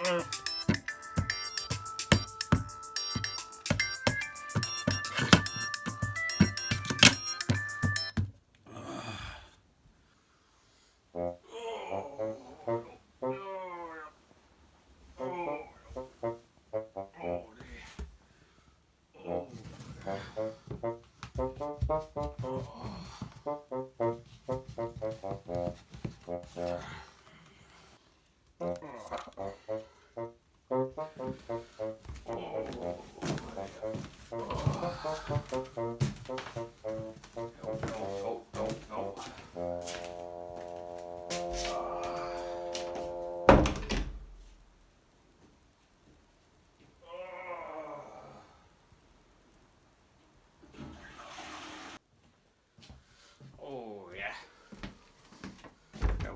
Jeg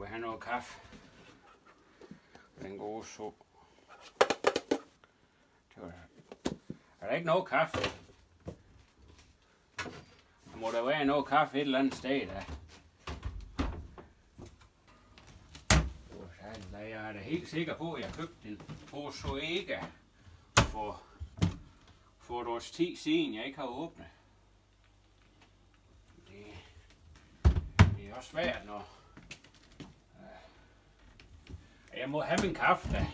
vil have noget kaffe. Den gode så. Er der ikke noget kaffe? Der må der være noget kaffe et eller andet sted der. Jeg er da helt sikker på, at jeg købte en Bozoega for et års tid siden, jeg ikke har åbnet. Det er også svært, når jeg må have min kaffe da.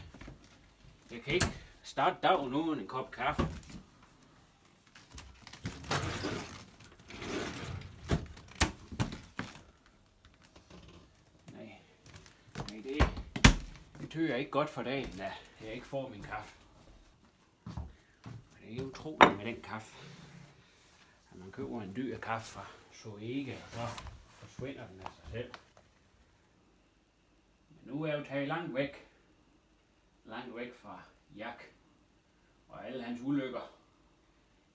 Jeg kan ikke starte dagen uden en kop kaffe. Nej, det tyder ikke godt for dagen, at jeg ikke får min kaffe. Det er utroligt med den kaffe. At man køber en dyr kaffe fra Zoega, og så forsvinder den af sig selv. Men nu er jeg jo taget langt væk fra Jak og alle hans ulykker.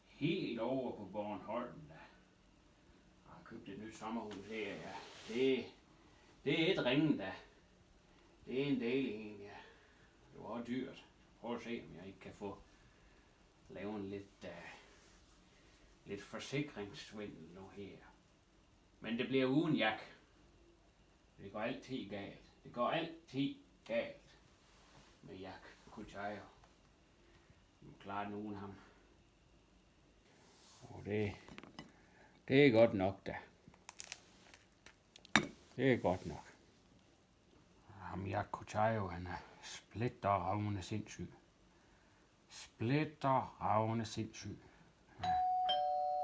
Helt over på Bornholm. Jeg har købt et nyt sommerhus her. Ja. Det er et ringen da. Det er en del en, ja. Det var også dyrt. Prøv at se, om jeg ikke kan få lavet en lidt forsikringssvindel nu her. Men det bliver uden Jak. Det går altid galt. Det går altid galt med Jak Kuchayo. Du klarer den uden ham. Og det er godt nok da. Det er godt nok. Ham Jak Kuchayo, han er splitterravende sindssyg. Splitterravende sindssyg. Ja.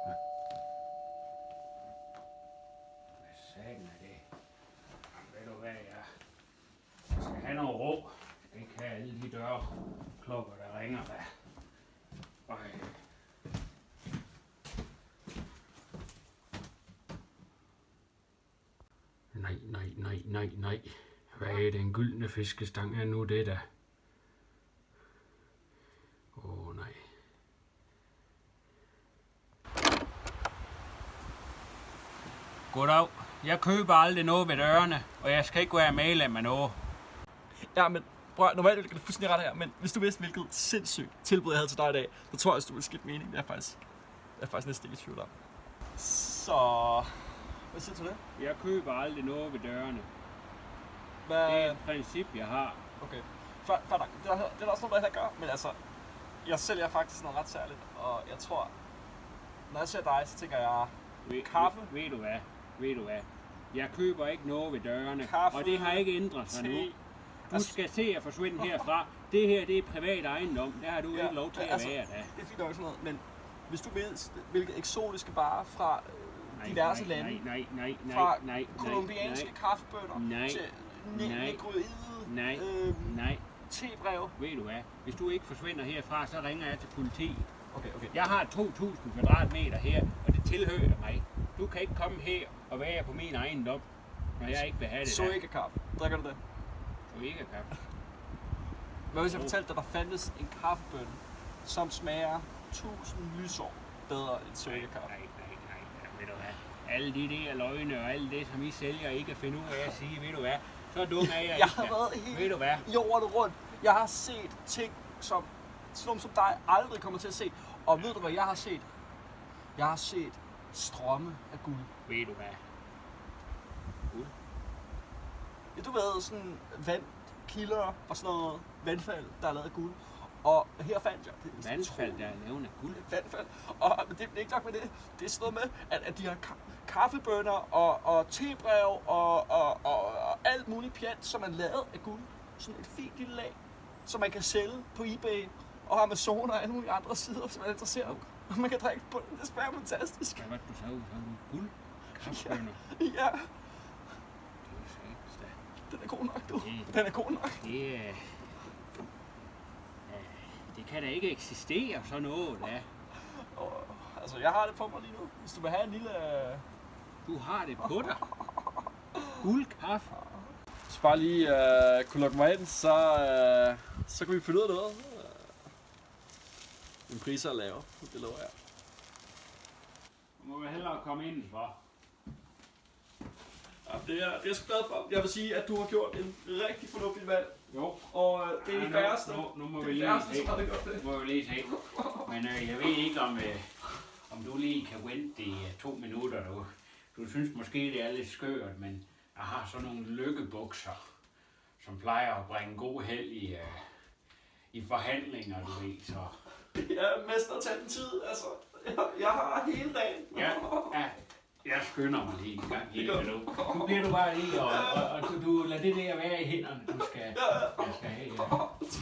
Ja. Hvad sagen er det? Ved du hvad, jeg skal have noget ro. Jeg skal ikke have alle de dørklokker, der ringer da. Nej. Hvad er den gyldne fiskestang er nu det der? Nej. Goddag. Jeg køber aldrig noget ved dørene, og jeg skal ikke være medlem af noget. Ja, men bror, normalt ville det fuldstændig ret her, men hvis du vidste, hvilket sindssygt tilbud jeg havde til dig i dag, så tror jeg, at du ville skifte mening. Det er jeg faktisk næsten ikke i tvivl om. Så... Hvad siger du til det? Jeg køber aldrig noget ved dørene. Hvad... Det er et princip, jeg har. Okay. Det er også noget, jeg gør, men altså... Jeg sælger faktisk noget ret særligt, og jeg tror... Når jeg ser dig, så tænker jeg... Kaffe? Ved du hvad? Jeg køber ikke noget ved dørene, kaffe, og det har ikke ændret sig nu. Du skal se at forsvinde herfra. Det her, det er privat ejendom. Der har du ikke lov til at være der. Det er fint nok sådan noget, men hvis du ved, hvilke eksotiske varer fra diverse lande, fra kolumbianske kaffebønner til negroide, tebreve. Ved du hvad? Hvis du ikke forsvinder herfra, så ringer jeg til politiet. Okay. Jeg har 2.000 kvadratmeter her, og det tilhører mig. Du kan ikke komme her og være på min ejendom, når jeg ikke vil have det. Zoega kaffe. Drikker du det? Zoega kaffe. Hvad hvis jeg fortalte dig, der fandtes en kaffebønne, som smager 1000 lysår bedre end Zoega kaffe? Nej. Ved du hvad? Alle de der løgne og alle det, som I sælger, ikke kan finde ud af at sige, ved du hvad? Så dum er jeg ikke. Jeg har været helt jorden rundt. Jeg har set ting, som dig aldrig kommer til at se. Og ved du hvad jeg har set? Jeg har set strømme af guld. Ved du hvad? Guld? Ja, du ved, sådan vand, kilder og sådan noget. vandfald, der er lavet af guld. Og her fandt jeg... Vandfald, der er lavet af guld. Vandfald. Og det er ikke nok med det. Det er sådan noget med, at de har kaffebønner og tebrev og alt muligt pjat, som er lavet af guld. Sådan et fint lille lag, som man kan sælge på eBay og Amazon og alle mulige andre sider, som er interesseret. Og man kan drikke på det. Det smager fantastisk. Hvad var det, du sagde? Guld? Kaffebønner? Ja. Det er Den er god nok, du. Den er god nok. Det kan da ikke eksistere, sådan noget, da. Altså, jeg har det på mig lige nu. Hvis du vil have en lille... Du har det på dig. Guldkaffe. Hvis du bare lige kunne lukke mig ind, så kan vi finde ud af noget. Min priser er lave, det lover jeg. Du må vel hellere komme indenfor. Ja, det er jeg sgu glad for. Jeg vil sige, at du har gjort en rigtig fornuftig valg. Jo. Og det er de færreste. Nu må vi lige se. Som har det gjort det. Nu må vi lige se. Men jeg ved ikke, om du lige kan vente i 2 minutter. Du synes måske, det er lidt skørt, men jeg har sådan nogle lykkebukser, som plejer at bringe god held i forhandlinger, du ved. Så. Jeg mester tage den tid, altså. Jeg har hele dagen. Ja. Jeg skynder mig lige en gang. Nu bliver du bare lige, og du lader det der være i hænderne, du skal have. Ja.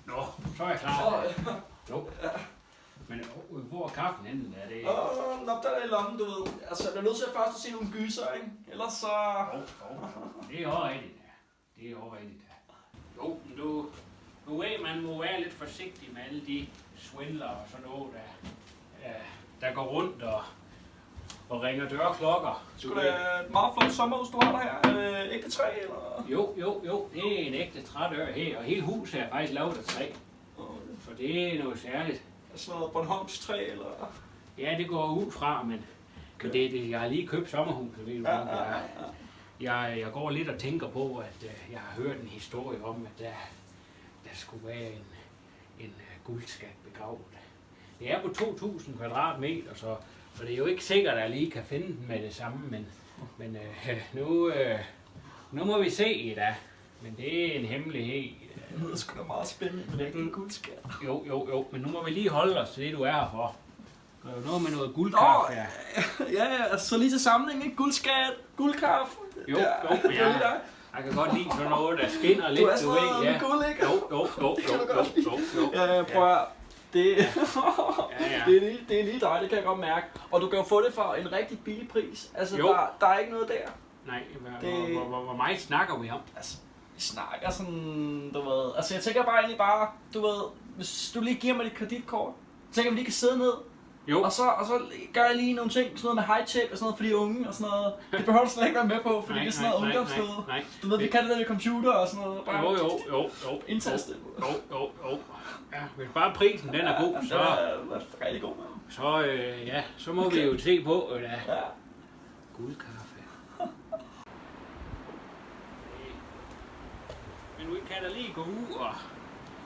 Nå, så er jeg klar. Jo. Men hvor er kaffen henne? Er det... Der er i lommen, du ved. Altså, jeg bliver nødt til at først at se nogle gyser, ikke? Ellers så... Det er også rigtigt, ja. Det er også rigtigt, ja. Jo, men du ved, man må være lidt forsigtig med alle de svindlere og sådan noget, der går rundt og ringer dørklokker. Sgu da et meget flot sommerhus, du har der her. Ægte træ, eller? Jo. Det er en ægte trædør her, og hele huset er faktisk lavet af træ. Så det er noget særligt. Sådan noget Bornholms træ, eller? Ja, det går ud fra, men jeg har lige købt sommerhuset, ved du. Jeg går lidt og tænker på, at jeg har hørt en historie om, at der skulle være en guldskat begravet. Det er på 2.000 kvadratmeter, så det er jo ikke sikkert, at jeg lige kan finde den med det samme, men nu må vi se da. Men det er en hemmelighed. Det er sgu da meget spændende, men det er ikke en guldskat. Jo, men nu må vi lige holde os til det, du er her for. Der er jo noget med noget guldkaffe her. Ja, altså så lige til sammenhæng, ikke? Guldskat, guldkaffe. Jo, men jeg kan godt lide sådan noget, der skinner lidt, du ved. Ja. Guld, ikke? Jo. Ja, prøv at det er lige dig, det kan jeg godt mærke. Og du kan jo få det for en rigtig billig pris. Altså, der er ikke noget der. Nej, hvor meget snakker vi om? Altså, vi snakker sådan, du ved. Altså, jeg tænker bare, du ved, hvis du lige giver mig dit kreditkort, så tænker vi lige kan sidde ned. Jo. Og så gør jeg lige nogle ting, sådan noget med high-tech og sådan noget for de unge og sådan noget. Det behøver du slet ikke være med på, fordi det er sådan noget ungdomsstød. Du ved, vi kan det der med computer og sådan noget. Bare Jo. Indtaste. Jo. Ja, hvis bare prisen den er god, så... Det er rigtig god, mand. Så må vi jo se på, guldkaffe. Men vi kan da lige gå ud og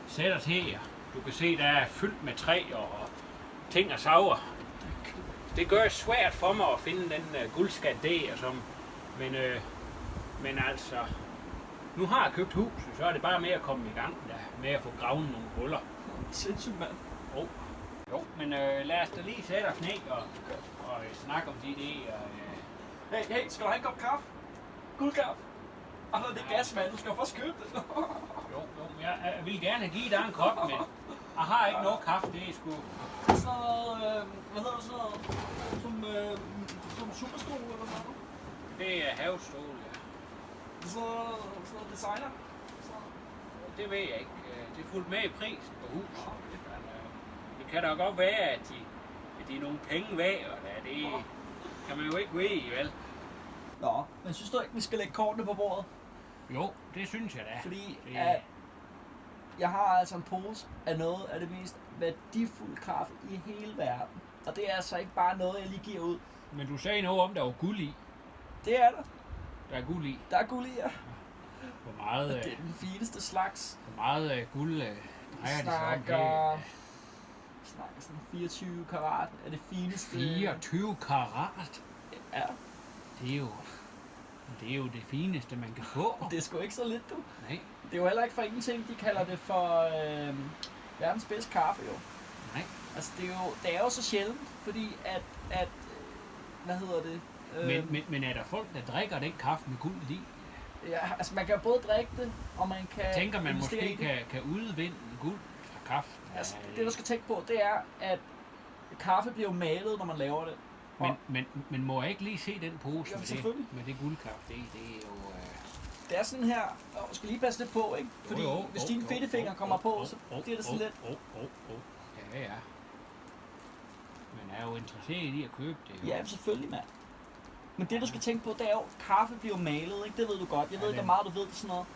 sætte os her. Du kan se, der er fyldt med træ og ting og sager. Det gør det svært for mig at finde den guldskat der, men altså, nu har jeg købt hus, så er det bare med at komme i gang med at få gravet nogle huller. Sindssygt, mand. Jo, men lad os da lige sætte os ned og snakke om de der. Hey, skal du have en kop kaffe? Guldkaffe? Altså, det er gas, mand. Du skal jo først købe det. Jo, jeg vil gerne give dig en kop, men jeg har ikke noget kaffe, det er sgu... Sådan noget, hvad hedder det sådan noget? Som superstol eller sådan noget? Det er havestol, ja. Sådan noget designer? Det ved jeg ikke. Det er fuldt med i prisen på huset. Det kan da godt være, at de er nogle penge værd, og det kan man jo ikke vide, vel? Nå, men synes du ikke, vi skal lægge kortene på bordet? Jo, det synes jeg da. Fordi det... at jeg har altså en pose af noget af det mest værdifulde kaffe i hele verden. Og det er altså ikke bare noget, jeg lige giver ud. Men du sagde noget om, der var guld i. Det er der. Der er guld i. Der er guld i, ja. Hvor meget, det er den fineste slags. Hvor meget guld drejer det sig om snakker sådan 24 karat er det fineste. 24 karat? Ja. Det er jo det fineste, man kan få. Det er sgu ikke så lidt, du. Nej. Det er jo heller ikke for ingenting, de kalder det for verdens bedste kaffe, jo. Nej. Altså, det er jo så sjældent, fordi at hvad hedder det? Men er der folk, der drikker den kaffe med guld i? Ja, altså man kan både drikke det, og man kan... Tænker man måske kan udvinde guld fra kaffe? Altså, det du skal tænke på, det er, at kaffe bliver jo malet, når man laver det. Men må jeg ikke lige se den pose med det guldkaffe? Det er jo... Det er sådan her, og skal lige passe lidt på, ikke? Fordi hvis dine fedtefinger kommer på, så bliver det sådan lidt... Ja. Man er jo interesseret i at købe det. Jo. Ja, selvfølgelig, mand. Men det du skal tænke på, det er jo, at kaffe bliver malet, ikke? Det ved du godt. Jeg ved ikke, hvor meget du ved det sådan noget.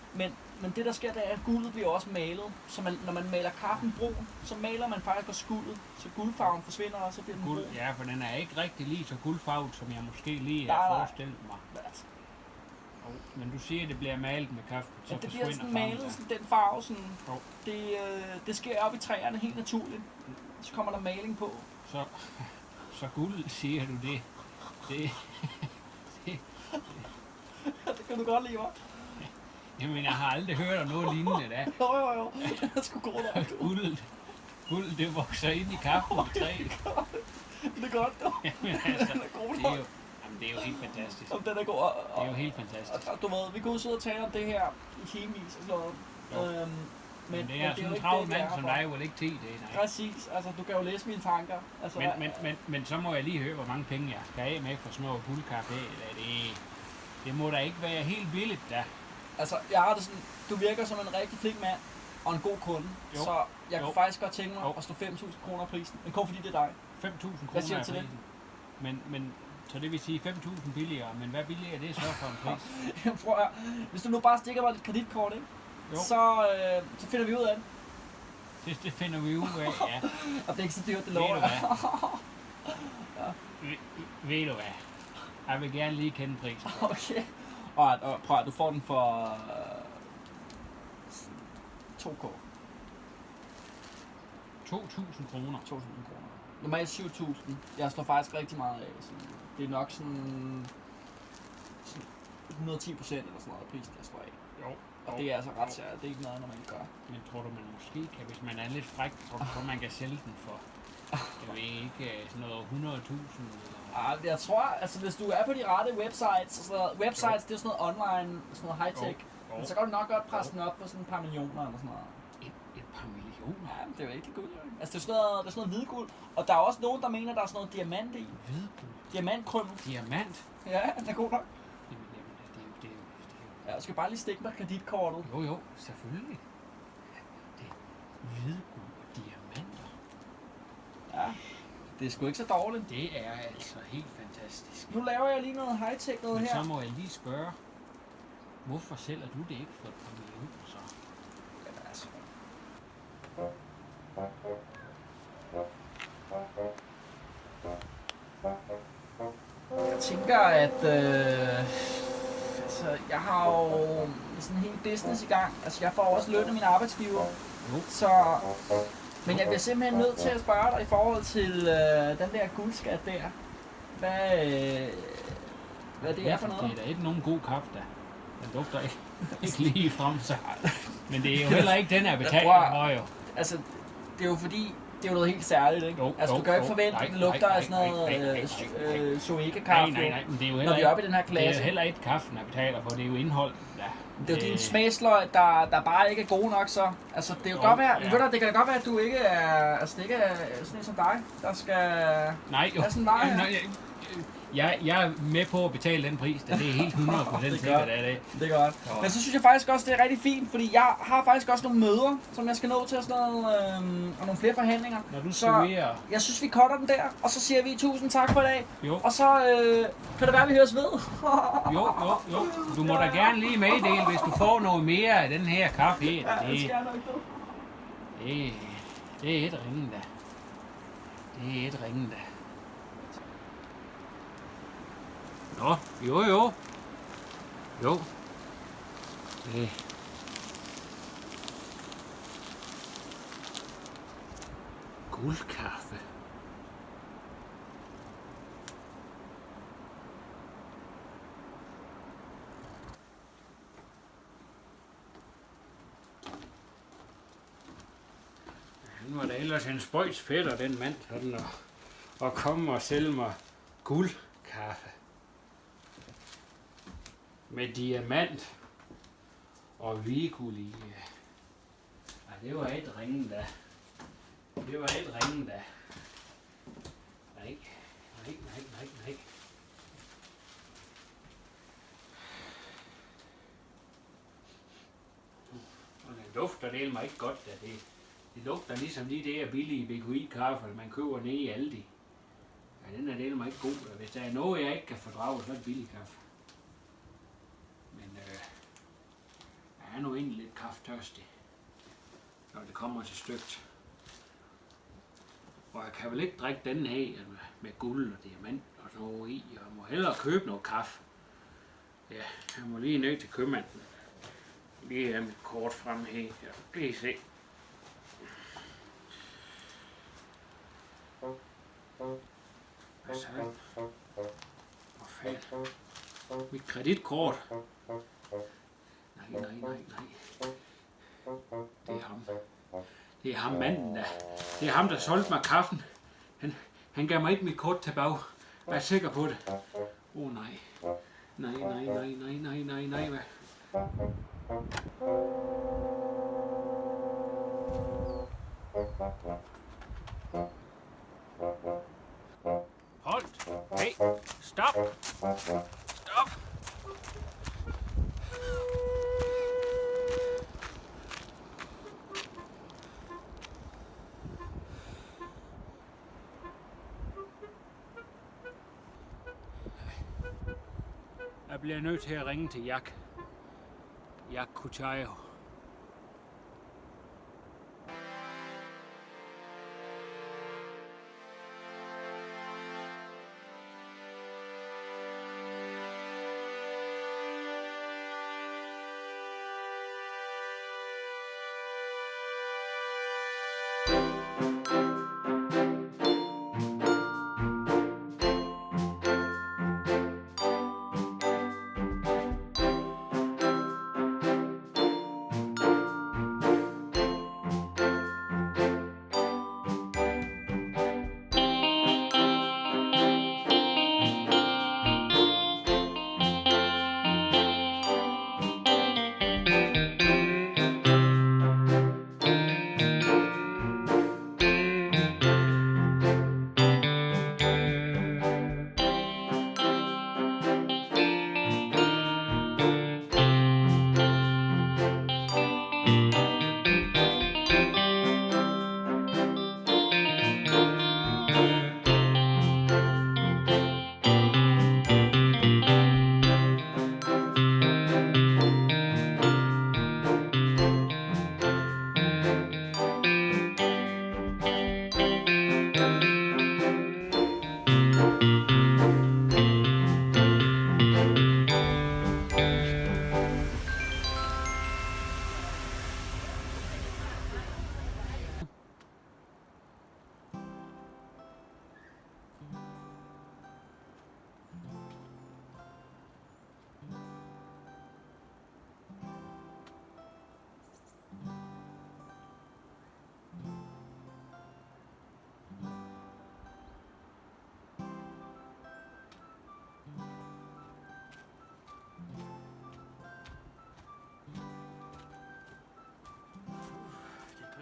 Men det der sker, det er, at guldet bliver også malet. Så når man maler kaffen brun, så maler man faktisk også guldet. Så guldfarven forsvinder, og så bliver den brun. Ja, for den er ikke rigtig lige så guldfarvet, som jeg måske lige har forestillet mig. Altså. Men du siger, at det bliver malet med kaffe, så ja, det bliver sådan malet, sådan, den farve, sådan, det sker op i træerne helt naturligt. Så kommer der maling på. Så guld, siger du det? Det kan du godt lide, hva'? Jamen, jeg har aldrig hørt om noget lignende da. Jo. Det er sgu godt nok. Guld, det vokser ind i kaffen og træ. Det er godt, dog. Jamen, altså, det er jo helt fantastisk. Den er god. Det er jo helt fantastisk. Du ved, vi kunne sidde og tale om det her i timevis og sådan noget. Men det er sådan en travl mand som dig, vil ikke tid det, nej. Præcis, altså du kan jo læse mine tanker. Altså, men så må jeg lige høre, hvor mange penge jeg skal af med for sådan noget guldkaffe. Det må da ikke være helt billigt, da. Altså, jeg har det sådan, du virker som en rigtig flink mand og en god kunde. Jo. Så jeg kunne faktisk godt tænke mig at stå 5.000 kroner prisen. Men kun fordi det er dig. 5.000 kroner. Hvad siger du til det? Men så det vil sige 5.000 billigere, men hvad billigere er det så for en pris? Prøv at, hvis du nu bare stikker mig dit kreditkort, ikke? Så finder vi ud af det. Det finder vi ud af, ja. Og det er ikke så dyrt, det lover jeg. Ved du hvad? Jeg vil gerne lige kende prisen. Okay. Og prøv at, du får den for 2K. 2.000 kroner. 2.000 kroner. Normalt 7.000. Jeg slår faktisk rigtig meget af. Så det er nok sådan 110% eller sådan noget af prisen, jeg slår af. Jo. Og det er altså ret særligt. Det er ikke noget, når man gør. Men tror du, man måske kan, hvis man er lidt fræk, tror du, man kan sælge den for, jeg ved ikke, sådan noget 100.000? Jeg tror, altså hvis du er på de rette websites, så websites, det er sådan noget online, sådan noget high-tech, men så kan du nok godt presse den op på sådan et par millioner eller sådan noget. Et par millioner? Ja, det er jo rigtig guld, jo. Altså det er sådan noget hvidguld, og der er også nogen, der mener, der er sådan noget diamant i. Hvidguld? Diamantkrømmel. Diamant? Ja, den er god nok. Det er jo. Ja, jeg skal bare lige stikke mig kreditkortet. Jo, selvfølgelig. Det er hvidguld og diamanter. Ja, det er sgu ikke så dårligt. Det er altså helt fantastisk. Nu laver jeg lige noget high-tech noget her. Men så må jeg lige spørge, hvorfor sælger du det ikke for et par millioner så? Jamen altså. Jeg tænker, at altså, jeg har jo sådan en hel business i gang. Altså, jeg får også løn af mine arbejdsgiver. Så, men jeg bliver simpelthen nødt til at spørge dig i forhold til den der guldskat der. Hvad det er for noget? Det er da ikke nogen god kaffe, der. Den dufter ikke lige frem sig. Men det er jo heller ikke den, jeg betaler for, jo. Altså, det er jo fordi, det er jo noget helt særligt, ikke? Altså, du kan jo ikke forvente, at det lugter af sådan noget Zoeka-kaffe, nej, men det er jo når vi er oppe i den her klasse. Det er heller ikke kaffen, jeg betaler for, det er jo indhold. Ja. Det er jo dine smagsløg, der bare ikke er gode nok, så. Altså, det er jo godt være, det kan da godt være, at du ikke er, altså det ikke er sådan en som dig, der skal have sådan en vej her. Jeg er med på at betale den pris, da det er helt 100% sikkert af det. Det er godt. Men så synes jeg faktisk også, det er rigtig fint, fordi jeg har faktisk også nogle møder, som jeg skal nå til, og sådan noget, og nogle flere forhandlinger. Når du så jeg synes, vi cutter den der, og så siger vi tusind tak for i dag. Jo. Og så kan det være, vi høres ved. Jo. Du må da gerne lige meddele, hvis du får noget mere af den her kaffe. Ja, det skal jeg nok do. Det er et ringen da. Det er et ringen da. Nå, jo. Guldkaffe. Han var da ellers en spøjs fætter, den mand, sådan og komme og sælge mig guldkaffe. Med diamant og vigul i. Ja, det var et ringen da. Nej. Og den dufter del mig ikke godt, da det lugter ligesom de der billige BQI-kaffe, man køber nede i Aldi. Ja, den er del mig ikke god, og hvis der er noget, jeg ikke kan fordrage, så er det billig kaffe. Men jeg er nu egentlig lidt kafftørstig, når det kommer til stygt. Og jeg kan vel ikke drikke den her med guld og diamant og sådan noget i. Jeg må hellere købe noget kaffe. Ja, jeg må lige ned til købmanden. Lige have mit kort frem her. Ja, lige se. Hvad så? Hvor fanden? Mit kreditkort. Nej. Det er ham. Det er ham manden der. Det er ham, der solgte mig kaffen. Han gav mig ikke mit kort tilbage. Vær sikker på det. Nej. Nej. Hvad? Holdt. Hey, stop. Jeg bliver nødt til at ringe til Jak Kuchayo.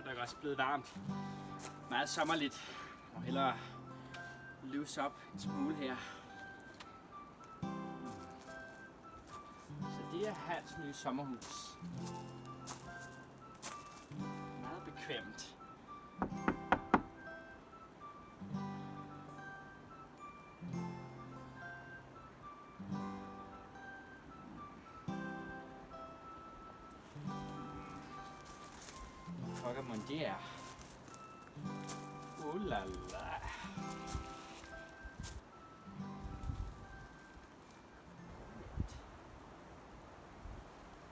Det er også blevet varmt. Meget sommerligt. Og hellere løse op en smule her. Hans nye sommerhus. Meget bekvemt. Fuck, man det er. La la.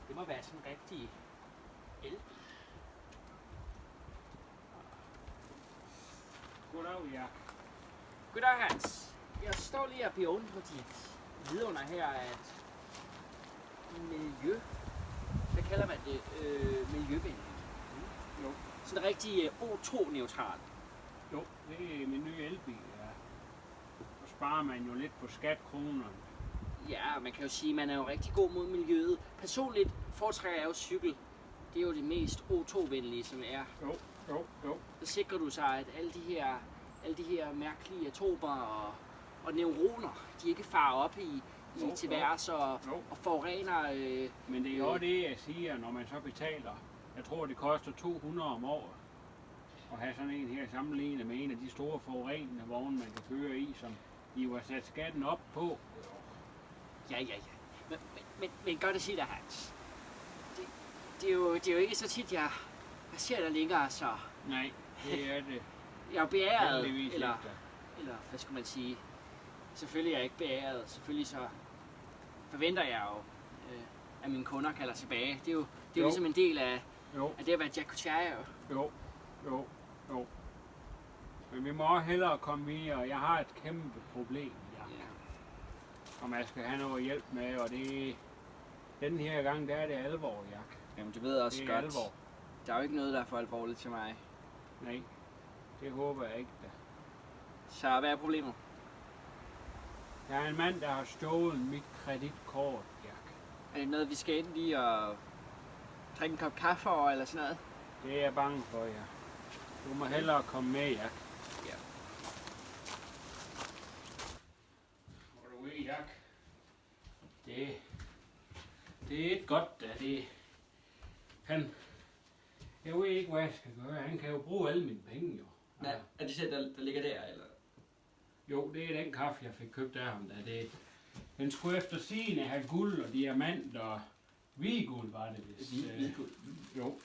Det må være sådan en rigtig el. Goddag, Jack. Goddag, Hans. Jeg står lige og bliver på dit vidunder her, at miljø, hvad kalder man det? Miljøvenligt. Jo. Sådan rigtig O2-neutral. Jo, det er min nye elbil, ja. Så sparer man jo lidt på skatkronerne. Ja, man kan jo sige, at man er jo rigtig god mod miljøet. Personligt foretrækker jeg jo cykel. Det er jo det mest O2-venlige, som er. Jo. Så sikrer du sig, at alle de her mærkelige atomer og neuroner, de ikke farer op i til værs og forurener. Men det er jo det, jeg siger, når man så betaler. Jeg tror, det koster 200 om året at have sådan en her sammenlignet med en af de store forurenende vogne, man kan køre i, som de jo har sat skatten op på. Ja. Men godt at sige dig, Hans. Det er jo ikke så tit, jeg ser der ligger så... Nej, det er det. Jeg er beæret, Heldigvis eller ikke. hvad skal man sige? Selvfølgelig er jeg ikke beæret. Selvfølgelig så forventer jeg jo, at mine kunder kalder tilbage. Det er jo ligesom en del af det at være Jack Kutcherov. Jo. Men vi må også hellere komme videre, og jeg har et kæmpe problem, ja. Om jeg skal have noget hjælp med, og det den her gang, der er det alvor, Jak. Jamen, du ved også det godt, alvor. Der er jo ikke noget, der er for alvorligt til mig. Nej, det håber jeg ikke da. Så hvad er problemet? Der er en mand, der har stjålet mit kreditkort, Jak. Er det noget, vi skal ind lige og drikke en kop kaffe over, eller sådan noget? Det er jeg bange for, ja. Du må hellere komme med, Jak. Ja. Hvor du er, Jak. Det er ikke godt, da det... Jeg ved ikke, hvad jeg skal gøre. Han kan jo bruge alle mine penge, jo. Ja, er det selv, der ligger der, eller? Jo, det er den kaffe, jeg fik købt af ham. Den skulle efter sigende have guld og diamant og hvidguld, var det vist. Hvidguld? Jo.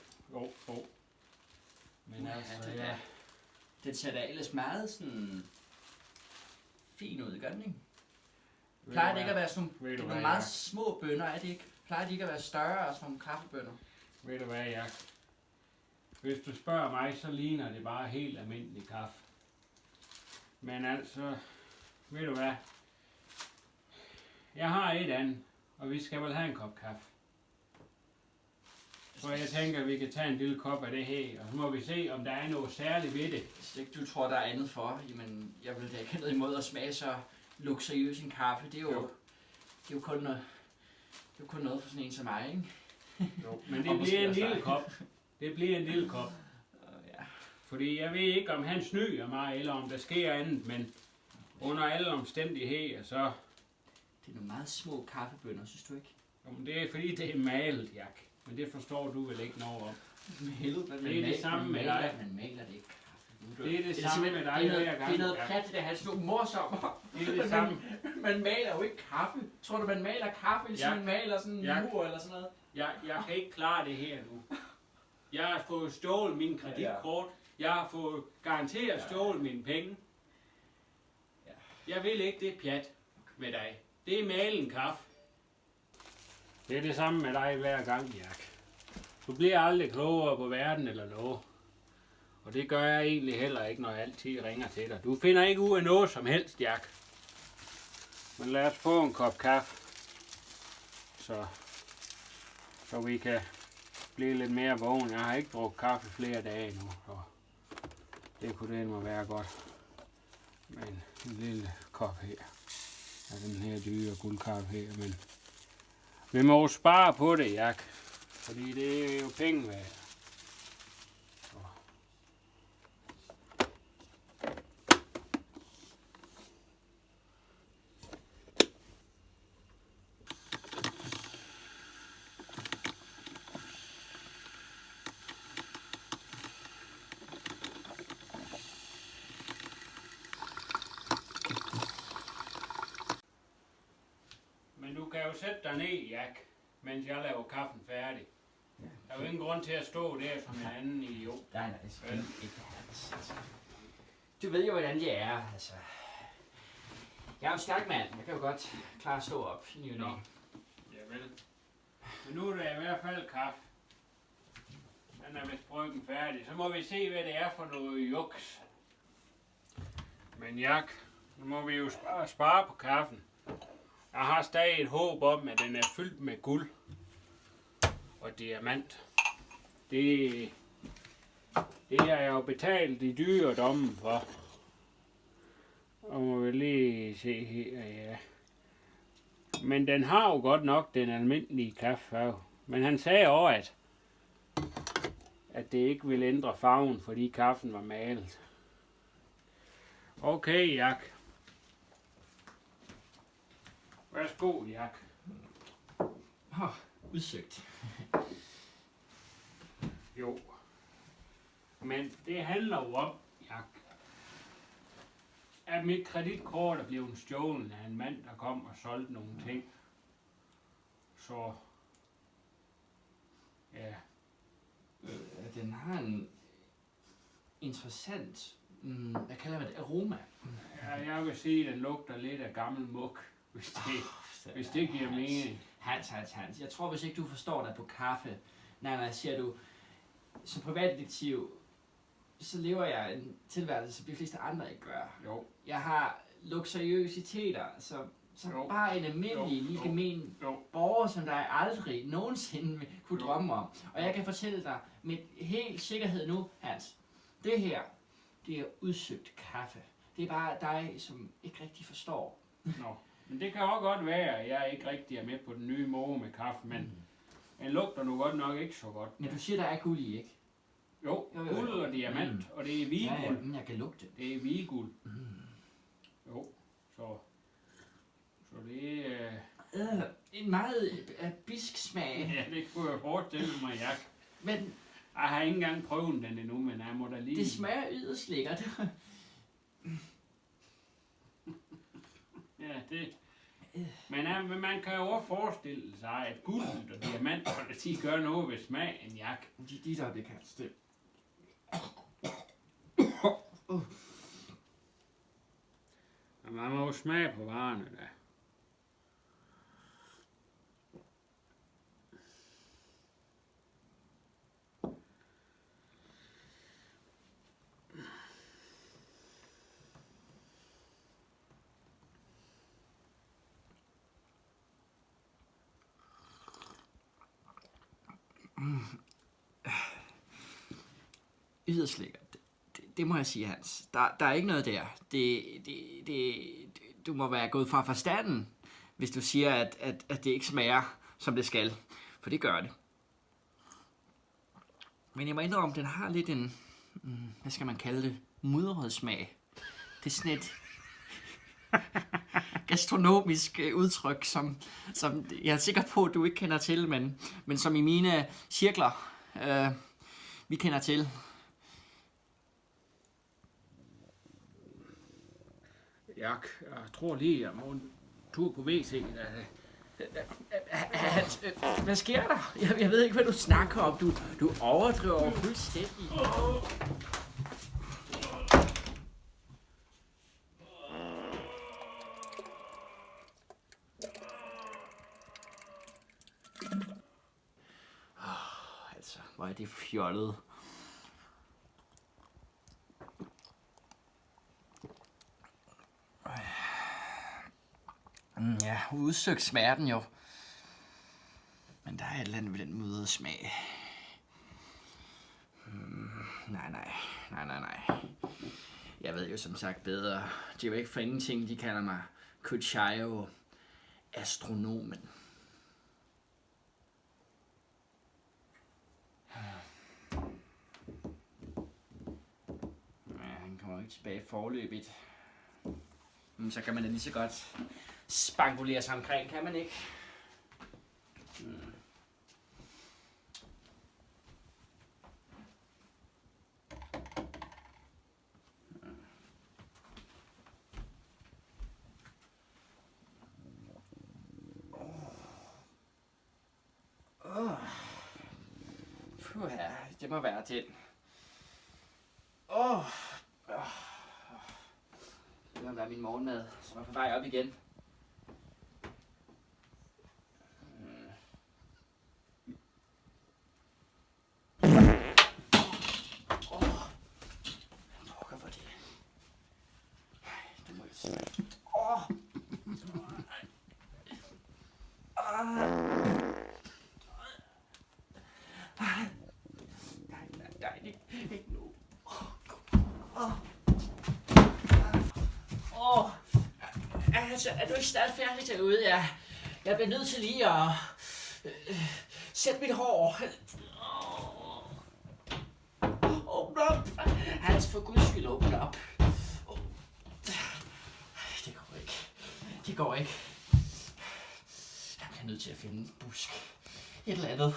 Men altså, ja. Den ser da ellers meget sådan fin ud, gør den ikke? Plejer det ikke at være sådan nogle meget små bønner, er det ikke? Plejer det ikke at være større og sådan nogle kaffebønner? Ved du hvad, Jak? Hvis du spørger mig, så ligner det bare helt almindelig kaffe. Men altså, ved du hvad? Jeg har et andet, og vi skal vel have en kop kaffe. Så jeg tænker, at vi kan tage en lille kop af det her, og så må vi se, om der er noget særligt ved det. Hvis ikke du tror, der er andet for, jamen, jeg vil da ikke have noget imod at smage så luksuriøs en kaffe. Det er jo kun noget for sådan en som mig, ikke? Jo, men det bliver en lille kop. Det bliver en lille kop. Ja. Fordi jeg ved ikke, om han snyder mig, eller om der sker andet, men under alle omstændigheder, så... Det er nogle meget små kaffebønner, synes du ikke? Jamen, det er fordi, det er malet, Jak. Men det forstår du vel ikke noget om. Det er det samme med dig. Man maler det ikke kaffe. Det er det samme med dig hver gang. Det er noget plat, det her stod morsomt. Det er det samme. Man maler jo ikke kaffe. Tror du, man maler kaffe, eller man maler sådan en mur eller sådan noget? Jeg kan ikke klare det her nu. Jeg har fået stjålet min kreditkort. Jeg har fået garanteret stjålet mine penge. Jeg vil ikke det pjat med dig. Det er malen kaffe. Det er det samme med dig hver gang, Jak. Du bliver aldrig klogere på verden eller noget. Og det gør jeg egentlig heller ikke, når jeg altid ringer til dig. Du finder ikke ud af noget som helst, Jak. Men lad os få en kop kaffe. Så vi kan blive lidt mere vågen. Jeg har ikke drukket kaffe flere dage nu, så det kunne det må være godt. Men en lille kop her. Ja, den her dyre guldkaffe her, men vi må jo spare på det, Jak. Fordi det er jo penge værd. sætte dig ned, Jak, mens jeg laver kaffen færdig. Der er jo ingen grund til at stå der som en anden idiot. Nej, det skal ikke. Altså. Du ved jo, hvordan det er. Altså. Jeg er jo en stærk mand. Jeg kan jo godt klare at stå op i ny og næ. Javel. Men nu er der i hvert fald kaffe. Den er vist bryggen færdig. Så må vi se, hvad det er for noget juks. Men Jak, nu må vi jo spare på kaffen. Jeg har stadig et håb om, at den er fyldt med guld og diamant. Det har jeg jo betalt i dyredommen for. Og må vi lige se her, ja. Men den har jo godt nok den almindelige kaffefarve. Men han sagde også, at det ikke ville ændre farven, fordi kaffen var malet. Okay, Jak. Værsgo, Jak. Udsøgt. Jo. Men det handler jo om, Jak, at mit kreditkort er blevet stjålet af en mand, der kom og solgte nogle ting. Så, ja. Den har en interessant, hvad kalder man det, aroma. Ja, jeg vil sige, at den lugter lidt af gammel muk, hvis det giver mening. Hans. Jeg tror, hvis ikke du forstår dig på kaffe, nej, siger du, som privatdetektiv, så lever jeg en tilværelse, som de fleste andre ikke gør. Jo. Jeg har luksuriøsiteter, som bare en almindelig, lige gemen borger, som der aldrig nogensinde kunne drømme om. Og jeg kan fortælle dig med helt sikkerhed nu, Hans, det her, det er udsøgt kaffe. Det er bare dig, som ikke rigtig forstår. Nå, men det kan også godt være, at jeg ikke rigtig er med på den nye måde med kaffe, men den lugter nu godt nok ikke så godt. Men du siger, der er guld i, ikke? Jo, guld og diamant, og det er viguld. Ja, jeg kan lugte det. Det er viguld. Jo, så det er... En meget bisk smag. Ja, det kunne jeg forestille mig, Jak. Men jeg har ikke engang prøvet den endnu, men jeg må da lige... det smager yderst lækkert. Ja, det... Men man kan jo også forestille sig, at guld og diamanter, de gør noget ved smagen, Jak. De der, det kan det. Og man må jo smage på varerne, da. Yderst lækkert. Det må jeg sige, Hans. Der er ikke noget der. Du må være gået fra forstanden, hvis du siger, at det ikke smager, som det skal. For det gør det. Men jeg må indrømme, den har lidt en, hvad skal man kalde det, mudret smag. Det er sådan et gastronomisk udtryk, som jeg er sikker på, at du ikke kender til, men som i mine cirkler, vi kender til. Jak, jeg tror lige, jeg må en tur på WC. Hvad sker der? Jeg ved ikke, hvad du snakker om. Du overdriver fuldstændig. Altså, hvor er det fjollet. Ja, udsøgt smager den jo. Men der er et eller andet ved den mudrede smag. Nej. Jeg ved jo som sagt bedre. Det er jo ikke for ingenting, de kalder mig Kuchayo astronomen. Ja, han kommer ikke tilbage forløbigt. Men så kan man da lige så godt spangulere sig omkring, kan man ikke? det må være den. Det må være min morgenmad, som er på vej op igen. Pokker for det. Det må jeg sige. Nej, ikke nu. Altså, er du ikke snart færdig derude? Jeg bliver nødt til lige at sætte mit hår. Åbn op! Hans, for guds skyld, åbn op. Det går ikke. Det går ikke. Jeg bliver nødt til at finde en busk. Et eller andet.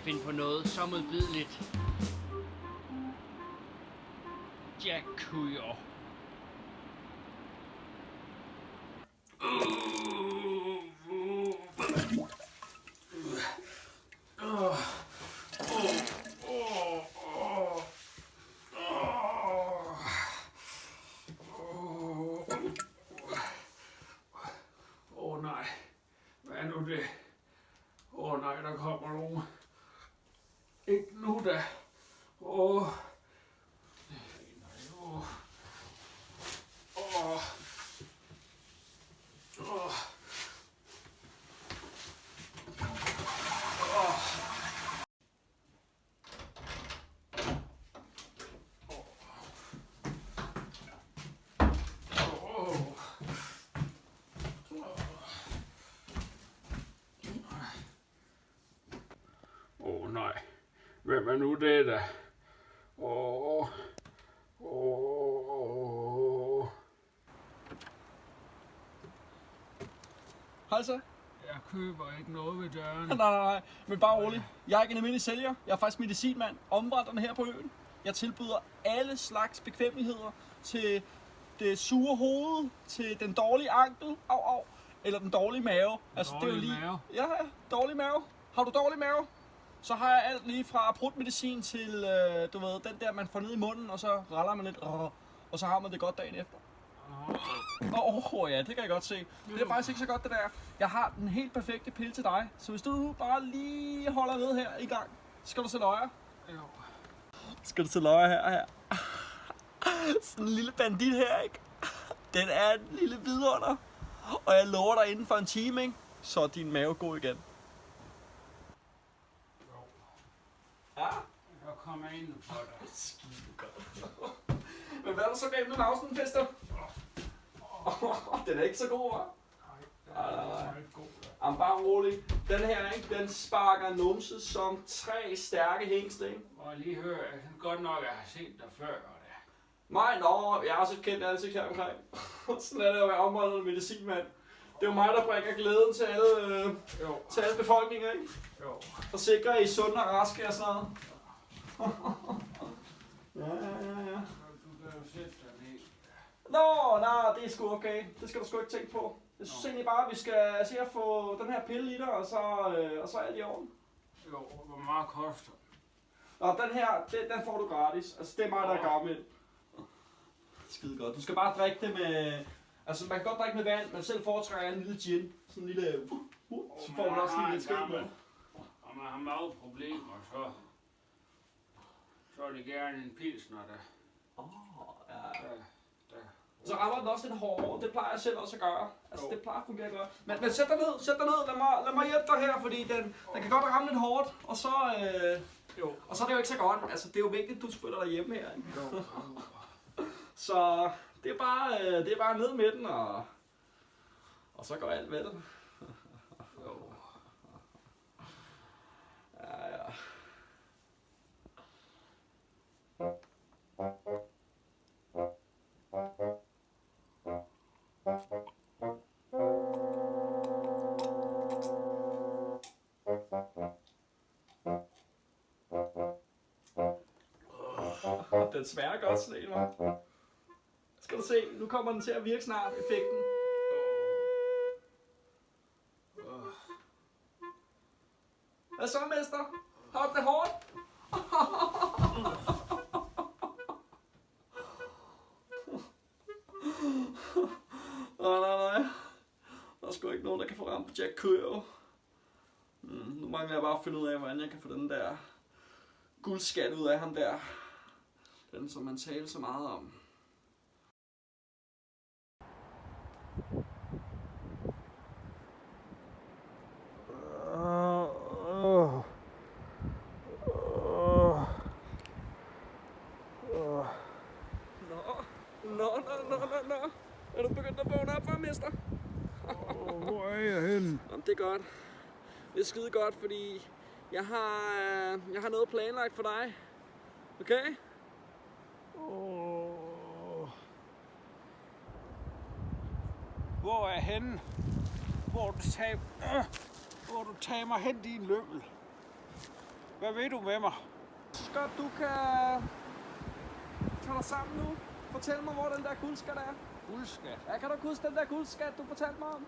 Finde på noget så modbydeligt. Jack Kujo. Nej. Hvad er nu det? Nej, der kommer nogen. Ikke nu da. Nej. Hvem er nu det da? Hej så. Jeg køber ikke noget ved døren. Nej. Men bare rolig. Jeg er ikke en almindelig sælger. Jeg er faktisk medicinmand. Omvandrende her på øen. Jeg tilbyder alle slags bekvemmeligheder til det sure hoved, til den dårlige ankel, eller den dårlige mave. Altså, det er jo lige... mave? Ja, dårlig mave. Har du dårlig mave? Så har jeg alt lige fra prutmedicin til, du ved, den der, man får ned i munden, og så raller man lidt, og så har man det godt dagen efter. Ja, det kan jeg godt se. Det er faktisk ikke så godt, det der. Jeg har den helt perfekte pille til dig, så hvis du bare lige holder ved her i gang, skal du se løjer. Jo. Skal du se løjer her? Sådan en lille bandit her, ikke? Den er en lille vidunder. Og jeg lover dig inden for en time, ikke? Så er din mave god igen. Ja? Jeg kommer ind for dig. Skide godt. Men hvad er der så galt med mausen, Fester? Den er ikke så god, hva'? Nej, den er ikke god. Jamen bare rolig. Den her, ikke? Den sparker numse som 3 stærke hængsler, ikke? Må jeg lige høre, jeg synes godt nok, at jeg har set dig før. Og det. Nej, jeg har også et kendt ansigt her omkring. Sådan er det at være området medicinmand. Det er jo mig, der bringer glæden til alle befolkninger, ikke? Jo. Og sikrer, at I er sunde og raske og sådan noget. Ja. Du kan jo sætte dig ned. Nej, det er sgu okay. Det skal du sgu ikke tænke på. Jeg synes egentlig bare, at vi skal se at få den her pille i dig, og så er alt i orden. Jo, hvor meget koster den? Og den her, den får du gratis. Altså, det er mig, der er gammel. Skide godt. Du skal bare drikke det med... Altså, man kan godt drikke med vand, men selv foretrækker en lille gin. Sådan en lille... så får man også lige lidt skæld med. Og man har maveproblemer, så er det gerne en pilsner, der... Ja. Så rammer den også lidt hårdere. Det plejer jeg selv også at gøre. Altså, det plejer at fungere godt. Men sæt dig ned. Lad mig hjælpe dig her, fordi den kan godt ramme lidt hårdt. Og så... Og så er det jo ikke så godt. Altså, det er jo vigtigt, at du spiller dig hjemme her. Ikke? Så det er bare ned med den, og så går alt med det. Ja. Den smager godt sådan en, hva'? Skal du se, nu kommer den til at virke snart, effekten. Hvad så, mester? Har du det hårdt? Nej. Der er sgu ikke nogen, der kan få ramt på Jack Køo. Nu mangler jeg bare at finde ud af, hvordan jeg kan få den der guldskat ud af ham der. Den, som man taler så meget om. Nå. Er du begyndt at vågne op, hva', mester? Hvor er jeg henne? Jamen, det er godt. Det er skide godt, fordi jeg har noget planlagt for dig. Okay? Hvor er jeg henne? Hvor du tager mig hen, din lømmel? Hvad ved du med mig? Godt, du kan tage dig sammen nu. Fortæl mig, hvor den der guldskat er. Guldskat? Ja, kan du huske den der guldskat, du fortalte mig om?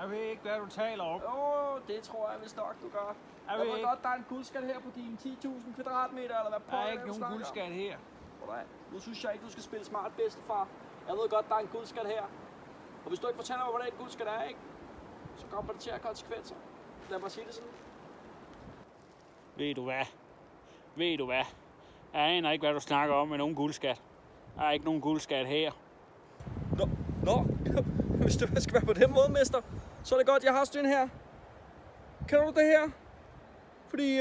Jeg ved ikke, hvad du taler om. Det tror jeg vist nok, du gør. Jeg ved ikke. godt, der er en guldskat her på dine 10.000 kvadratmeter, eller hvad Der er ikke nogen guldskat her. Nu synes jeg ikke, du skal spille smart bedstefar. Jeg ved godt, der er en guldskat her. Og hvis du ikke fortæller mig, hvor den guldskat er, ikke? Så kommer det til at have konsekvenser. Lad mig sige det sådan. Ved du hvad? Jeg aner ikke, hvad du snakker om med nogen guldskat. Der er ikke nogen guldskat her. Nå. Hvis det skal være på den måde, mester, så er det godt, jeg har sådan en her. Kender du det her? Fordi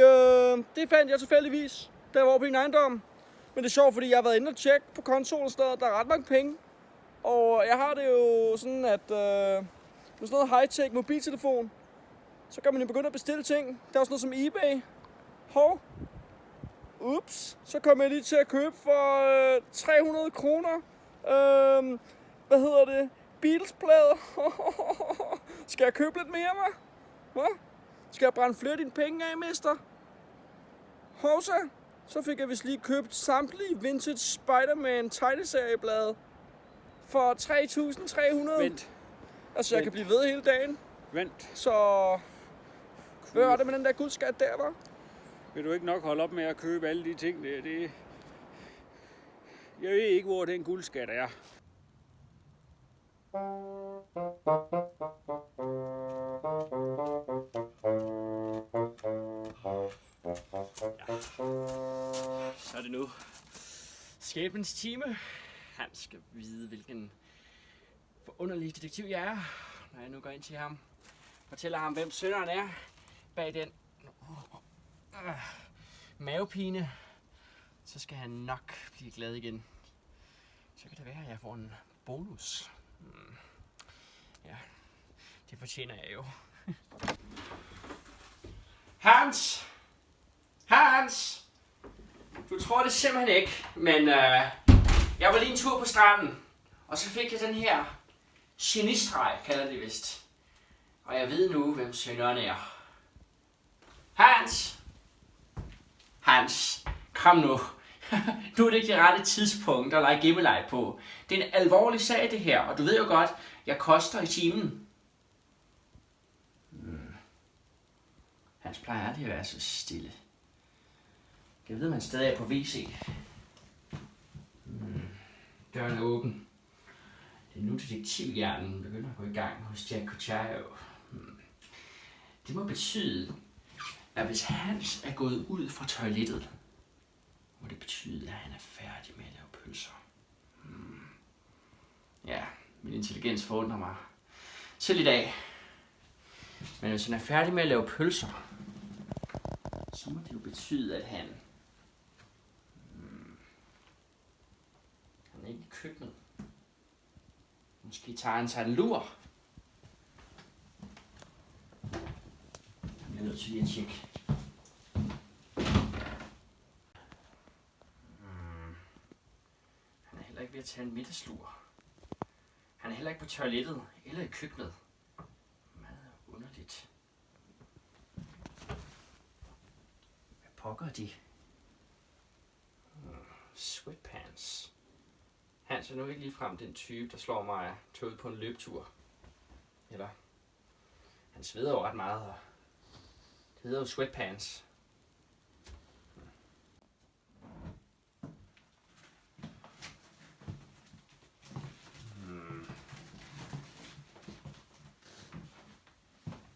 det fandt jeg tilfældigvis, da jeg var på en ejendom. Men det er sjovt, fordi jeg har været inde og tjekke på konsolen og der er ret mange penge. Og jeg har det jo sådan, at med sådan noget high-tech mobiltelefon, så kan man jo begynde at bestille ting. Der er også noget som eBay. Ups, så kom jeg lige til at købe for 300 kroner. Beatles-plader. Skal jeg købe lidt mere, hva'? Hvad? Skal jeg brænde flere af dine penge af, mester? Hovsa, så fik jeg vist lige købt samtlige vintage Spider-Man tegneserieblade for 3.300. Vent. Altså, jeg kan blive ved hele dagen. Vent. Så hvad var det med den der guldskat der, var? Vil du ikke nok holde op med at købe alle de ting der? Jeg ved ikke, hvor den guldskat er. Så er det nu skæbnens time. Han skal vide, hvilken forunderlig detektiv jeg er, når jeg nu går ind til ham. Fortæller ham, hvem synderen er bag den mavepine. Så skal han nok blive glad igen. Så kan det være, at jeg får en bonus. Ja, det fortjener jeg jo. Hans! Hans! Du tror det simpelthen ikke, men jeg var lige en tur på stranden, og så fik jeg den her genistreg, kalder det vist. Og jeg ved nu, hvem synderen er. Hans! Hans, kom nu. Nu er det ikke det rette tidspunkt at lege gemmeleg på. Det er en alvorlig sag, det her, og du ved jo godt, jeg koster i timen. Hans plejer aldrig at være så stille. Jeg ved, man stadig er på WC. Døren er åben. Det er nu detektivhjernen begynder at gå i gang hos Jack Kuchayo. Det må betyde, at hvis Hans er gået ud fra toilettet, må det betyde, at han er færdig med at lave pølser. Ja, min intelligens forundrer mig selv i dag. Men hvis han er færdig med at lave pølser, så må det jo betyde, at han er ikke i køkkenet. Måske tager han sig en lur. Jeg er nødt til lige at tjekke. Han er heller ikke ved at tage en middagslur. Han er heller ikke på toilettet eller i køkkenet. Meget underligt. Hvad pokker de? Sweatpants. Hans er nu ikke ligefrem den type, der slår mig tog ud på en løbetur. Eller, han sveder jo ret meget, og det hedder jo sweatpants.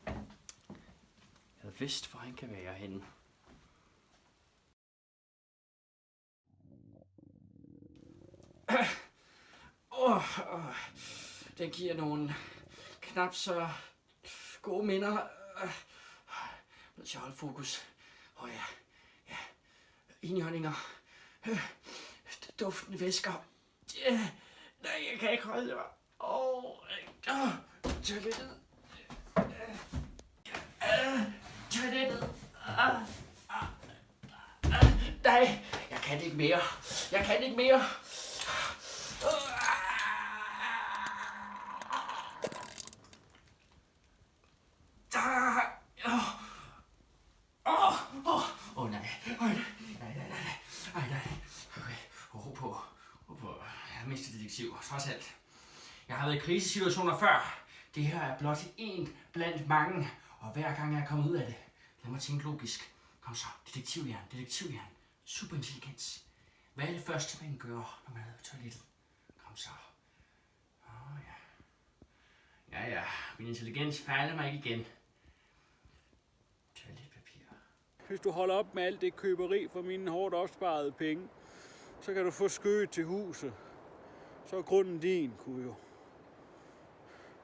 Jeg havde vidst, hvor han kan være henne. Den giver nogle knap så gode minder. Nødt til at holde fokus. Ja. Indjørninger. Duftende væsker. Nej, jeg kan ikke holde det. Toilettet. Toilettet. Nej, jeg kan ikke mere. Trods alt. Jeg har været i krisesituationer før. Det her er blot en blandt mange, og hver gang jeg er kommet ud af det, lad mig tænke logisk. Kom så, detektivhjern, superintelligens. Hvad er det første, man gør, når man er på toilettet? Kom så. Ja, min intelligens fejler mig ikke igen. Toiletpapir. Hvis du holder op med alt det køberi for mine hårdt opsparede penge, så kan du få skødet til huset. Så er grunden din, Kujo.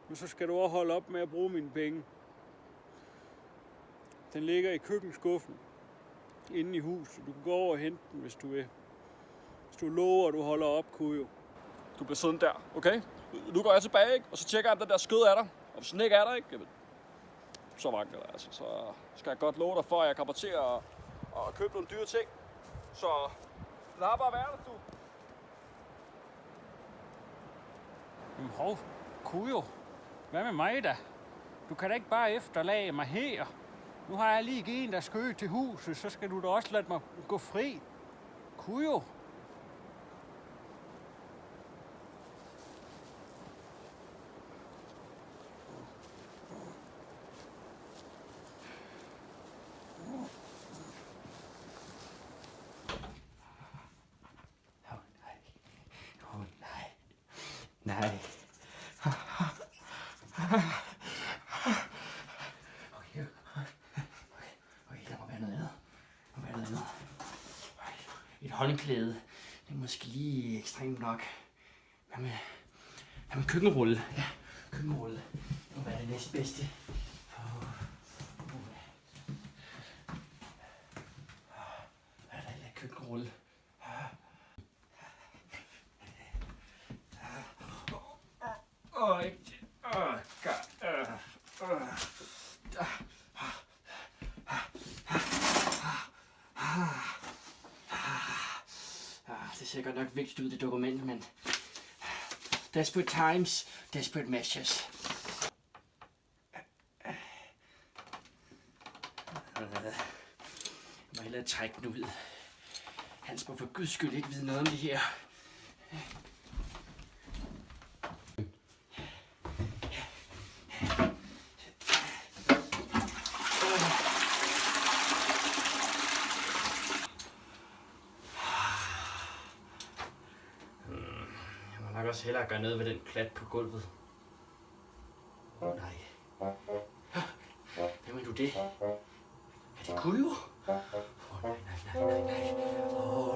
Men så skal du også holde op med at bruge mine penge. Den ligger i køkkenskuffen inde i huset. Du kan gå over og hente den, hvis du vil. Hvis du lover, at du holder op, Kujo. Du bliver siddende der, okay? Nu går jeg tilbage, ikke? Og så tjekker jeg, om den der skød er der. Og hvis den ikke er der, ikke? Jamen, så mangler det altså. Så skal jeg godt love dig for, at jeg kommer til at købe nogle dyre ting. Så lad bare være der, du. Hov, Kujo. Hvad med mig da? Du kan da ikke bare efterlade mig her. Nu har jeg lige givet en, der skød til huset, så skal du da også lade mig gå fri. Kujo. Nej. Okay, der må være noget andet. Et håndklæde. Det er måske lige ekstremt nok. Hvad med køkkenrulle? Ja, køkkenrulle. Det må være det næstbedste. Hvad er der ellers køkkenrulle? ser godt nok vigtigt ud, det dokument, men... Desperate times, desperate measures. Jeg må hellere trække den ud. Hans må for guds skyld ikke vide noget om det her. Jeg må nok også hellere gøre noget ved den klat på gulvet. Nej. Hvem er du det? Er det Kujo?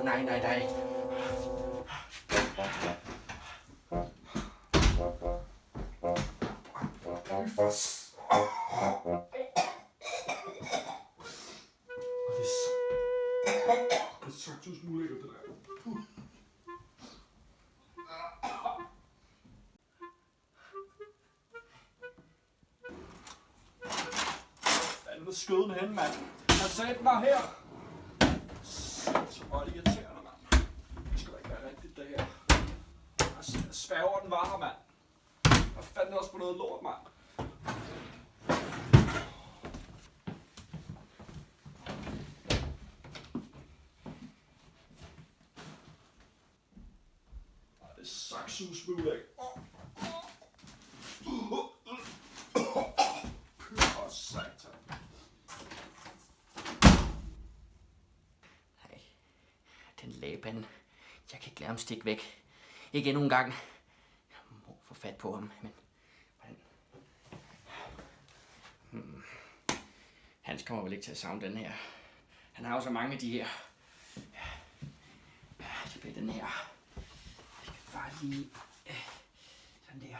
Nej. Det er sagtens muligt, det der. Hvad er skøden hen, mand? Jeg satte mig her. Så var det irriterende, mand. Det skal da ikke være rigtigt, det her. Jeg sværger, den var her, mand. Jeg fandt også på noget lort, mand. Det er saksus muligt. Pyr satan. Nej, den Laban. Jeg kan ikke lade ham stikke væk. Ikke endnu en gang. Jeg må få fat på ham, men... Hans kommer vel ikke til at savne den her. Han har jo så mange af de her. Det bliver den her. Jeg skal bare lige... Sådan der.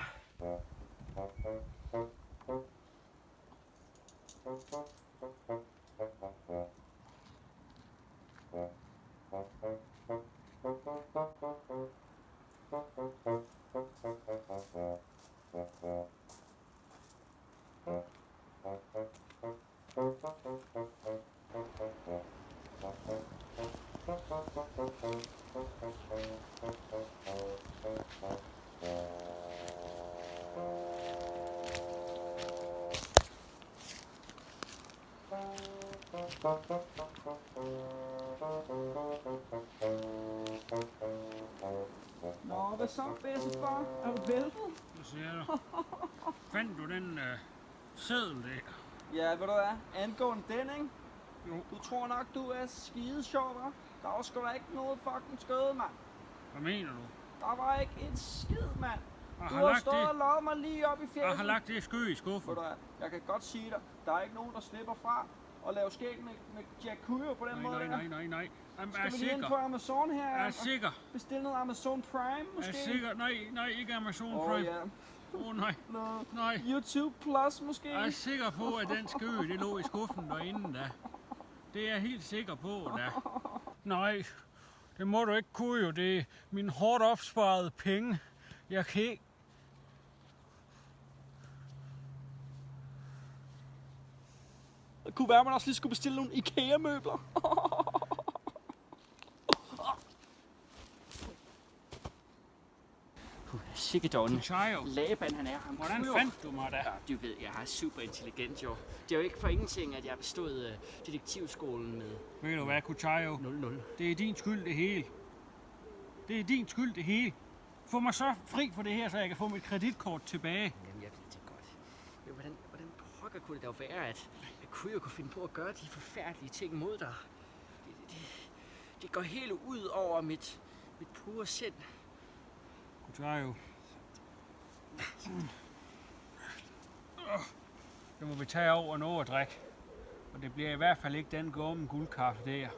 Nå, hvad så, bedstefar? Er du væltet? Hvad siger du? Fandt du den seddel der? Ja, ved du hvad? Angående den, ikke? Jo. Du tror nok, du er skide sjov, hva'? Der var sgu da ikke noget fucking skøde, mand. Hvad mener du? Der var ikke et skid, mand. Jeg Du har har lagt stået og det, lovet mig lige op i jeg fjellet. har lagt det skø i skuffen. Ved du hvad? Jeg kan godt sige dig, der er ikke nogen, der slipper fra at lave skæg med Jack Kujo på den måde. Nej. der. Jamen, er Skal jeg vi lige ind på sikker? Amazon her? Er jeg sikker? Bestil noget Amazon Prime, Er måske? jeg sikker? Nej, ikke Amazon Prime. Ja. Nej. Noget Nej. YouTube Plus, måske? Jeg er sikker på, at den skø, det lå i skuffen derinde da. Det er jeg helt sikker på, da. Nej, det må du ikke kunne jo. Det er min hårdt opsparede penge. Jeg kan ikke... Det kunne være, at man også lige skulle bestille nogle IKEA-møbler. Sikke dårlig. Chayo, Laban, han er ham. hvordan fandt du mig da? Ja, du ved, jeg er super intelligent, jo. Det er jo ikke for ingenting, at jeg bestod detektivskolen med Ved du hvad, Kuchayo? 0-0. Det er din skyld det hele. Det er din skyld det hele. Få mig så fri for det her, så jeg kan få mit kreditkort tilbage. Jamen, jeg ved det godt. Men hvordan pokker kunne det dog være, at Kujo kunne finde på at gøre de forfærdelige ting mod dig? Det går helt ud over mit pure sind. Kuchayo. Det må vi tage over noget at drikke. Og det bliver i hvert fald ikke den gormen guldkaffe der.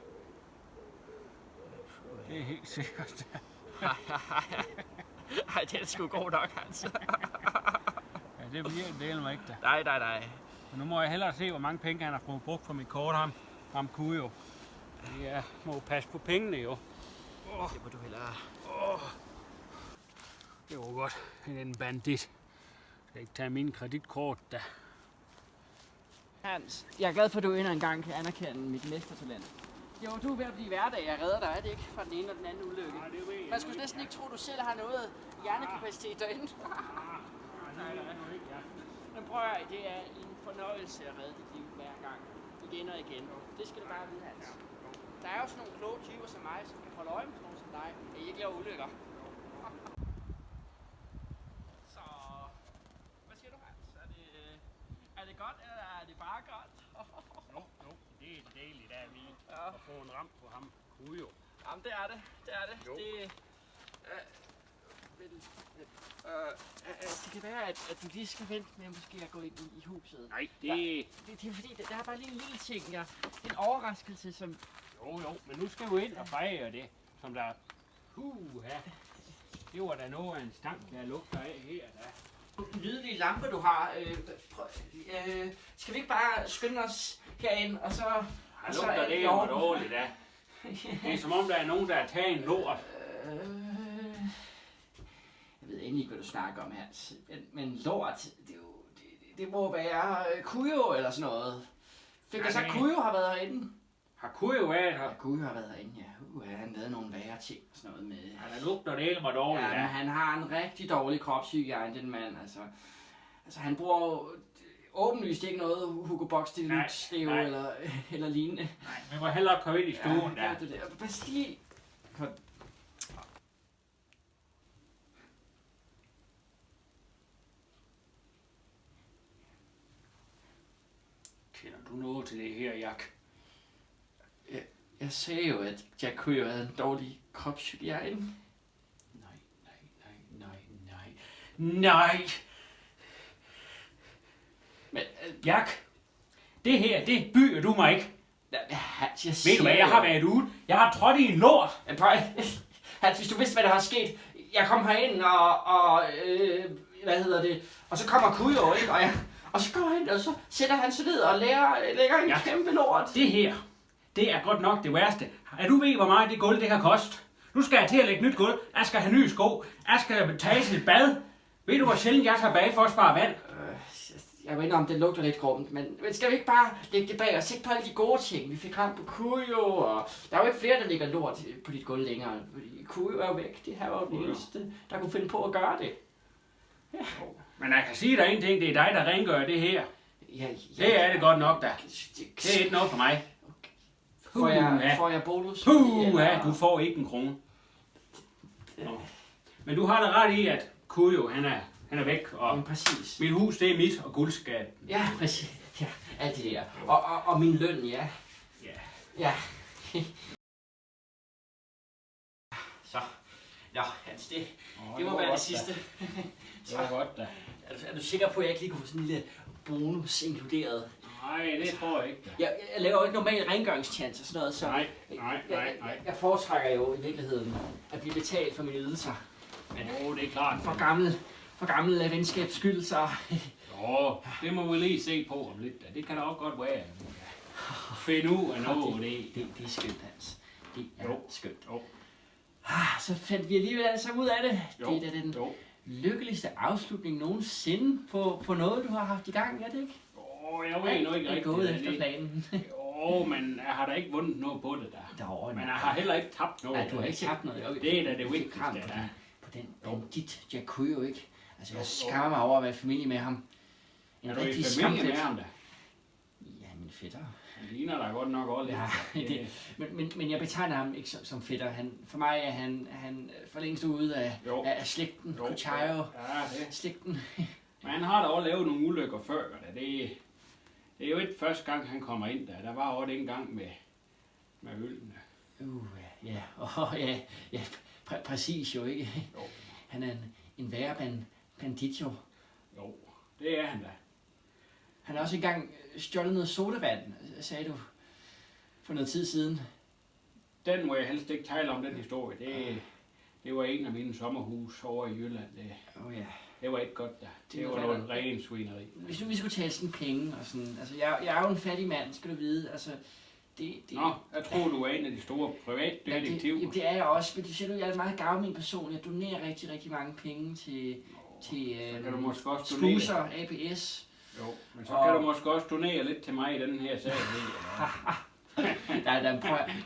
Det er helt sikkert. Ej, det er sgu god nok, altså. Ja, det bliver en del ikke da. Nej. Men nu må jeg hellere se, hvor mange penge han har fået brugt på mit kort, ham Kujo. Jeg må jo passe på pengene jo. Det må du hellere. Det var godt. En bandit. Jeg skal ikke tage min kreditkort da. Hans, jeg er glad for, at du endnu en gang kan anerkende mit mestertalent. Jo, du er ved at blive hverdag, jeg redder dig, er det ikke? Fra den ene og den anden ulykke. Nej, det ved jeg. Man skulle næsten ikke tro, du selv har noget hjernekapacitet derinde. Nej. Men prøv at høre, det er en fornøjelse at redde dit liv hver gang. Igen og igen. Det skal du bare vide, Hans. Der er jo sådan nogle kloge typer som mig, som kan holde øje med sådan nogen som dig, at I ikke laver ulykker. Så, hvad siger du, Hans? Er det godt, eller er det bare godt? Jo, det er dejligt, der er vi. Ja. At få en ram på ham. Kujo. Jamen, det er det. Det er det. Jo. Det kan være, at du lige skal vente med måske at gå ind i huset. Nej, Det er fordi, der er bare lige en lille ting, en overraskelse, som... Jo, men nu skal du ind og fejre det, som der... Ja. Det var da noget af en stank, der lugter af her, da. Den lydelige lampe, du har. Skal vi ikke bare skynde os herind, og så... Han lugter det jo dårligt, da. Det er som om, der er nogen, der har taget en lort. Jeg ved endelig ikke, hvad du snakker om, Hans. Men lort, det må være Kujo eller sådan noget. Fik jeg sagt, Kujo har været herinde? Har Kujo været her? Ja, Kujo har været herinde, ja. Han lavede nogle værre ting og sådan noget med... Ja, der lugter det helt dårligt, Ja, men han har en rigtig dårlig kropshygiejne, den mand, altså. Altså, han bruger jo åbenlyst ikke noget Hugo Box Deluxe, eller lignende. Nej, vi må hellere komme ind i stuen, Ja, da. det der. Pas lige... Kender du noget til det her, Jak? Jeg sagde jo, at Jack Kujo havde en dårlig kropshygiejne. Nej. Men, Jak, det her, det byer du mig ikke. Hans, Ved du hvad, jeg har været ude. Jeg har trådt i en lort. Hans, hvis du vidste, hvad der var sket. Jeg kom herind, og så kommer Kujo, ikke? Og så går han, og så sætter han sig ned og lægger en kæmpe lort. Det her, det er godt nok det værste. Er du ved, hvor meget det gulv, det har kostet? Nu skal jeg til at lægge nyt gulv. Jeg skal have nye sko. Jeg skal tage til et bad. Ved du, hvor sjældent jeg tager bag for at spare vand? Jeg ved ikke, om det lugter lidt grumt, men skal vi ikke bare lægge det bag og se på alle de gode ting? Vi fik ramt på Kujo, og der er jo ikke flere, der ligger lort på dit gulv længere. Kujo er jo væk. Det her var jo den eneste, der kunne finde på at gøre det. Ja. Men jeg kan sige dig en ting. Det er dig, der rengør det her. Ja. Det er det godt nok, da. Det er ikke noget for mig. Får jeg bonus? Du får ikke en krone. Men du har da ret i, at Kujo, han er væk, og præcis. Mit hus, det er mit, og guldskab. Ja, præcis. Ja, alt det der. Og min løn, ja. Ja. Så. Nå, Hans, det må være det sidste. Det var godt, da. Er du sikker på, at jeg ikke lige kunne få sådan en lille bonus inkluderet? Nej, det tror jeg ikke, da. Jeg laver jo ikke normal rengøringstjans og sådan noget, så... Nej. Jeg foretrækker jo i virkeligheden at blive betalt for mine ydelser. Men det er klart. For gammel venskabs skyld, så... Det må vi lige se på om lidt, da. Det kan da også godt være. Find ud af noget, det er skønt, Hans. Det er skønt. Jo. Så fandt vi alligevel altså ud af det. Jo. Det er da den lykkeligste afslutning nogensinde på noget, du har haft i gang, er det ikke? Jeg ved nu ikke rigtigt. Det er gået efter planen. Men jeg har da ikke vundet noget på det der. Men jeg har heller ikke tabt noget. Nej, du har ikke tabt noget. Det er da det vigtigste, der. På den bandit, Jack Kujo, ikke? Altså, jeg skammer mig over at være familie med ham. En rigtig familie med ham, da? Ja, min fætter. Han ligner da godt nok også lidt. Ja, men jeg betegner ham ikke som fætter. For mig er han for længst ude af slægten. Kuchayo. Slægten. Men han har da også lavet nogle ulykker før. Det er jo ikke første gang, han kommer ind der. Der var også en gang med ølene. Præcis jo, ikke? Jo. Han er en værre bandit jo. Jo, det er han da. Han har også engang stjålet noget sodavand, sagde du, for noget tid siden. Den må jeg helst ikke tale om, den historie. Det var en af mine sommerhus over i Jylland. Det var ikke godt da. Det var noget ren svineri. Hvis nu vi skulle tale sådan penge og sådan, altså jeg er jo en fattig mand, skal du vide, altså jeg tror du er en af de store privatdetektiver. Ja, det er jeg også, men du siger, at jeg er en meget gavmild person. Jeg donerer rigtig, rigtig mange penge til Sluser APS. Jo, men så kan du måske også donere lidt til mig i den her sag.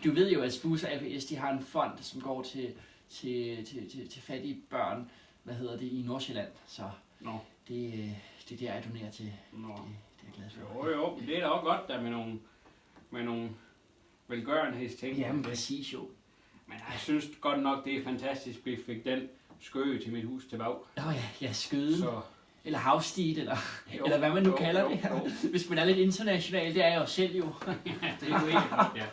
Du ved jo, at Spus og APS, de har en fond, som går til fattige børn, i Nordsjælland. Så det er der, jeg donerer til. Det er jeg glad for. Jo, det er da også godt, der med nogle velgørenhedsting. Jamen, præcis jo. Men jeg synes godt nok, det er fantastisk, at vi fik den skøge til mit hus tilbage. Ja, skøden. Så. Eller havstigt, eller hvad man nu kalder det. Hvis man er lidt international, det er jeg jo selv jo. Det er jo ikke godt, ja.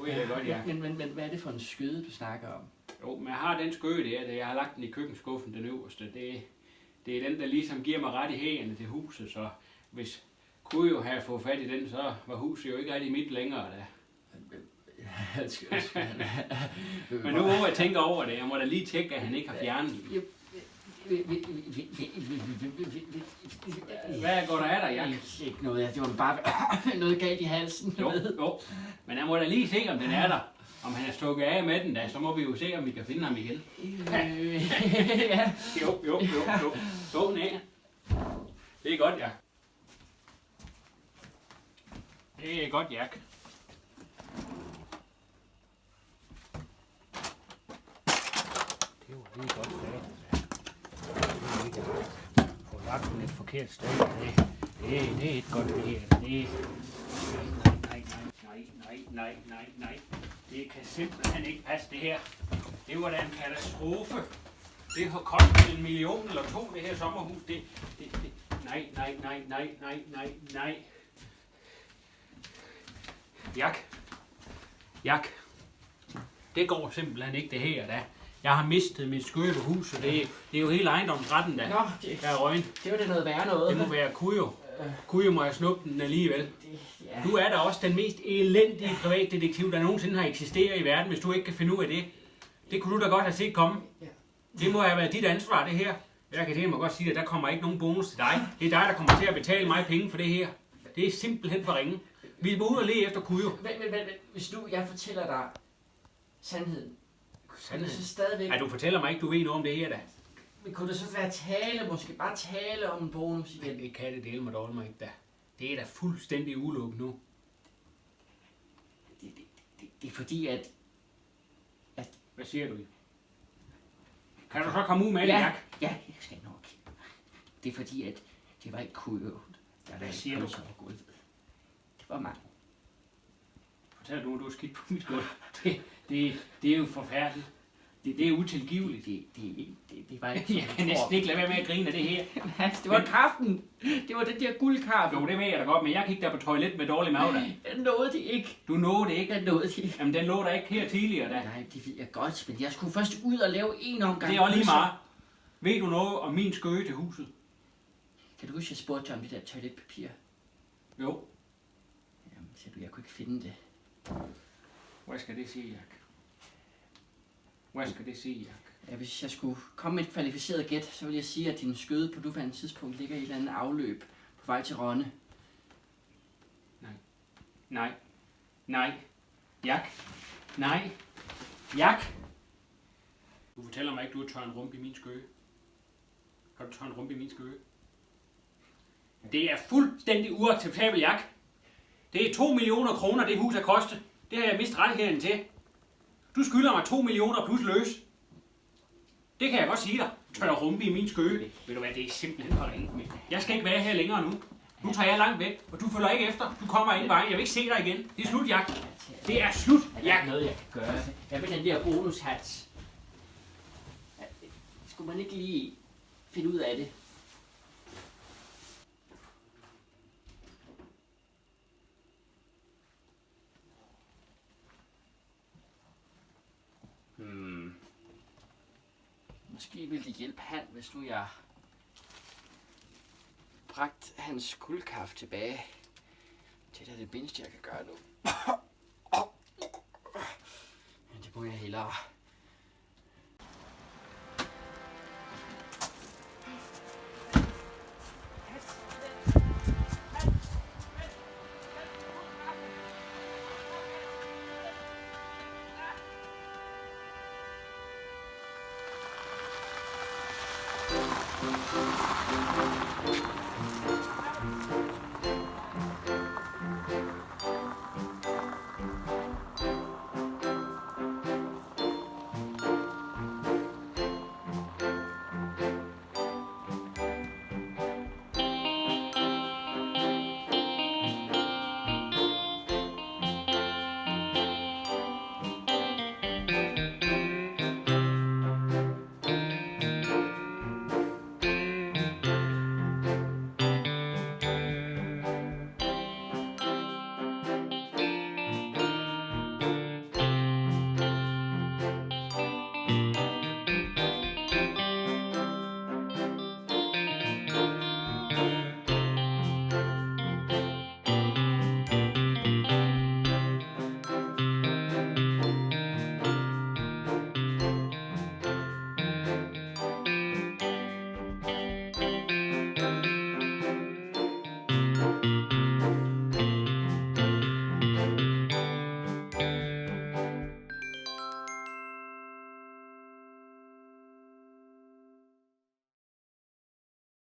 Det er godt, ja. Men hvad er det for en skøde, du snakker om? Jo, men jeg har den skøge der, jeg har lagt den i køkkenskuffen, den øverste. Det er den, der ligesom giver mig ret i hægerne til huset, så hvis kunne jo have fået fat i den, så var huset jo ikke rigtig mit længere da. Men nu hvor jeg tænker over det, jeg må da lige tjekke, at han ikke har fjernet den. Hvad går der af dig, Jack? Ikke noget, det var bare noget galt i halsen. Jo. Men jeg må da lige se, om den er der. Om han er stukket af med den da, så må vi jo se, om vi kan finde ham igen. Ja. Jo. Så den af. Det er godt, Jack. Det er godt, Jack. Det var lige godt, det få lagt den et forkert sted. Det er et godt det her. Nej. Det kan simpelthen ikke passe det her. Det var da en katastrofe. Det har kostet 1 million eller 2, det her sommerhus. Nej. Jak. Det går simpelthen ikke det her da. Jeg har mistet mit skøge på huset. Det er jo hele ejendomsretten der. Der er røgen. Det var da noget værre noget. Det må være Kujo. Kujo må jeg snuppe den alligevel. Du er da også den mest elendige privatdetektiv, der nogensinde har eksisteret i verden, hvis du ikke kan finde ud af det. Det kunne du da godt have set komme. Det må have været dit ansvar, det her. Jeg kan det må godt sige, at der kommer ikke nogen bonus til dig. Det er dig, der kommer til at betale mig penge for det her. Det er simpelthen for ringe. Vi må ud og lede efter Kujo. Men, hvis nu jeg fortæller dig sandheden, kunne det så stadigvæk... Ej, du fortæller mig ikke, du ved noget om det her da. Men kunne det så være måske bare tale om en bonus igen? Det kan det dele med dårlig mig ikke da. Det er da fuldstændig udelukket nu. Det er fordi, at... Hvad siger du? Kan du så komme ud med det, Jack? Ja, jeg skal nok. Det er fordi, at det var ikke Kujo, Hvad siger du? Det var mig. Fortæl du er skidt på mit gulv. Det er jo forfærdeligt. Det er utilgiveligt. Det var ikke... Jeg kan næsten ikke lade være med at grine af det her. Det var kraften. Det var den der guldkaffe. Jo, det ved jeg da godt, men jeg gik der på toilet med dårlig mave da. Jeg nåede det ikke. Du nåede det ikke? Jeg nåede det ikke. Jamen, den lå der ikke her tidligere da. Nej, det ved jeg godt, men jeg skulle først ud og lave en omgang. Det er også lige meget. Ved du noget om min skøge til huset? Kan du huske, jeg spurgte om det der toiletpapir? Jo. Jamen, siger du, jeg kunne ikke finde det. Hvad skal det sige, Jack? Hvad skal det sige, Jack? Ja, hvis jeg skulle komme med et kvalificeret gæt, så vil jeg sige, at din skøde på nuværende tidspunkt ligger i et eller andet afløb på vej til Rønne. Nej. Jack. Nej. Jack. Du fortæller mig ikke, du har tørret en rumpe i min skøge. Har du tørret en rumpe i min skøge? Det er fuldstændig uacceptabelt, Jack. Det er 2 millioner kroner, det hus har kostet. Det har jeg mistet rettigheden til. Du skylder mig 2 millioner plus løs. Det kan jeg godt sige dig. Tør rumpe i min skøge. Ved du hvad, det er simpelthen for ringe. Jeg skal ikke være her længere nu. Nu tager jeg langt væk, og du følger ikke efter. Du kommer ingen vej. Jeg vil ikke se dig igen. Det er slut, Jack. Det er slut, Jack. Der er noget, jeg kan gøre. Jeg vil den der bonushats. Skulle man ikke lige finde ud af det? Måske ville det hjælpe han, hvis nu jeg bragte hans guldkaffe tilbage. Det er det mindste, jeg kan gøre nu. Men det må jeg hellere. Thank you.